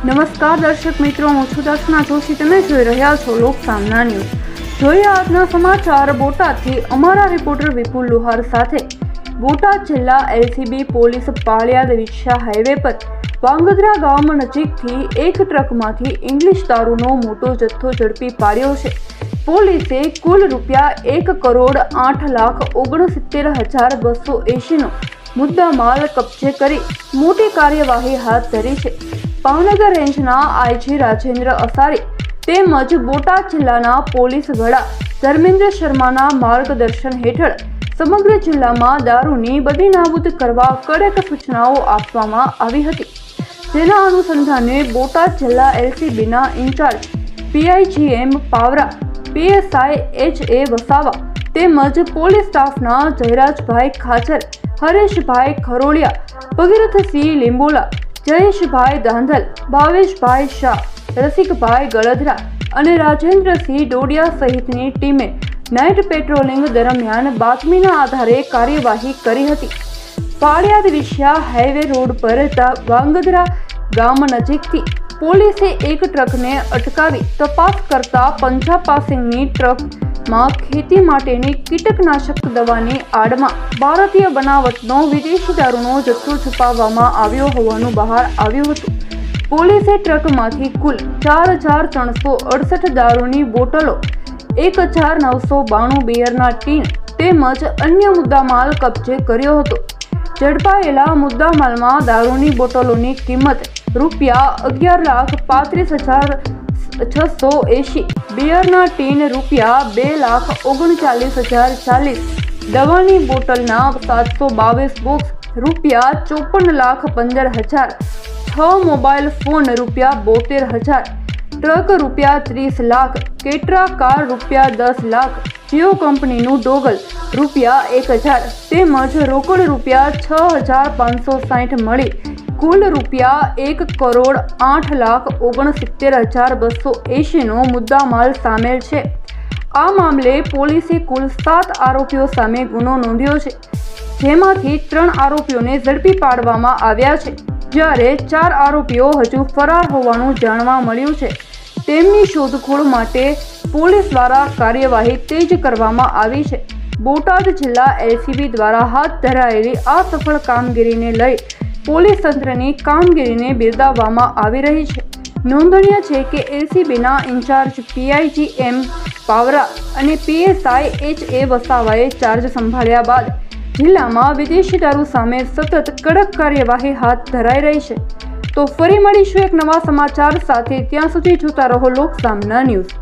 નમસ્કાર દર્શક મિત્રો, હું છું દર્શના જોશી. તમે જોઈ રહ્યા છો લોકસામના ન્યૂઝ. જોઈએ આજના સમાચાર બોટાદથી અમારા રિપોર્ટર વિપુલ લુહાર સાથે. બોટાદ જિલ્લા એલસીબી પોલીસ પાળિયાદ વિછા હાઈવે પર વાંગધરા ગામ નજીકથી એક ટ્રકમાંથી ઇંગ્લિશ દારૂનો મોટો જથ્થો ઝડપી પાડ્યો છે. પોલીસે કુલ ₹1,08,69,280 નો મુદ્દામાલ કબજે કરી મોટી કાર્યવાહી હાથ ધરી છે. ભાવનગર રેન્જના આઈજી રાજેન્દ્ર અસારી તેમજ બોટાદ જિલ્લાના પોલીસ વડા ધર્મેન્દ્ર શર્માના માર્ગદર્શન હેઠળ સમગ્ર જિલ્લામાં દારૂની બદી નાબૂદ કરવા કડક સૂચનાઓ આપવામાં આવી હતી. જેના અનુસંધાને બોટાદ જિલ્લા એલસીબીના in-charge PI G M Pavra, PSI HA Vasava તેમજ પોલીસ સ્ટાફના જયરાજભાઈ ખાચર, હરેશભાઈ ખરોડિયા, ભગીરથસિંહ લીંબોલા, જયેશભાઈ ધાંધલ, ભાવેશભાઈ શાહ, રસિકભાઈ ગળધરા અને રાજેન્દ્રસિંહ ડોડિયા સહિતની ટીમે નાઇટ પેટ્રોલિંગ દરમિયાન બાતમીના આધારે કાર્યવાહી કરી હતી. પાળિયાદ વિછા હાઈવે રોડ પર વાંગધરા ગામ નજીકથી પોલીસે એક ટ્રકને અટકાવી તપાસ કરતા પંજા પાસિંગની ટ્રકમાં ખેતી માટેની કીટકનાશક દવાની આડમાં ભારતીય બનાવટનો વિદેશી દારૂનો જથ્થો છુપાવવામાં આવ્યો હોવાનું બહાર આવ્યું હતું. પોલીસે ટ્રકમાંથી કુલ 4,368 દારૂની બોટલો, 1,992 બિયરના ટીન તેમજ અન્ય મુદ્દામાલ કબજે કર્યો હતો. ઝડપાયેલા મુદ્દામાલમાં દારૂની બોટલોની કિંમત ₹11,35,680, બિયરના ટીન ₹2,39,040, દવાની બોટલના 722 બોક્સ ₹54,15,000, 6 મોબાઈલ ફોન ₹72,000, ટ્રક ₹30,00,000, કેટરા કાર ₹10,00,000, જીઓ કંપનીનું ડોગલ ₹1,000 તેમજ રોકડ ₹6,560 મળી કુલ ₹1,08,69,280 નો મુદ્દામાલ સામેલ છે. આ મામલે પોલીસે કુલ 7 આરોપીઓ સામે ગુનો નોંધ્યો છે, જેમાંથી 3 આરોપીઓને ઝડપી પાડવામાં આવ્યા છે, જ્યારે 4 આરોપીઓ હજુ ફરાર હોવાનું જાણવા મળ્યું છે. તેમની શોધખોળ માટે પોલીસ દ્વારા કાર્યવાહી તેજ કરવામાં આવી છે. બોટાદ જિલ્લા એલસીબી દ્વારા હાથ ધરાયેલી આ સફળ કામગીરીને લઈ પોલીસ તંત્રની કામગીરીને બિરદાવવામાં આવી રહી છે. નોંધનીય છે કે એલસીબીના ઇન્ચાર્જ પીઆઈજીએમ પાવરા અને પીએસઆઈ HA વસાવાએ ચાર્જ સંભાળ્યા બાદ જિલ્લામાં વિદેશી દારૂ સામે સતત કડક કાર્યવાહી હાથ ધરાઈ રહી છે. તો ફરી મળીશું એક નવા સમાચાર સાથે. ત્યાં સુધી જોતા રહો લોકસામના ન્યૂઝ.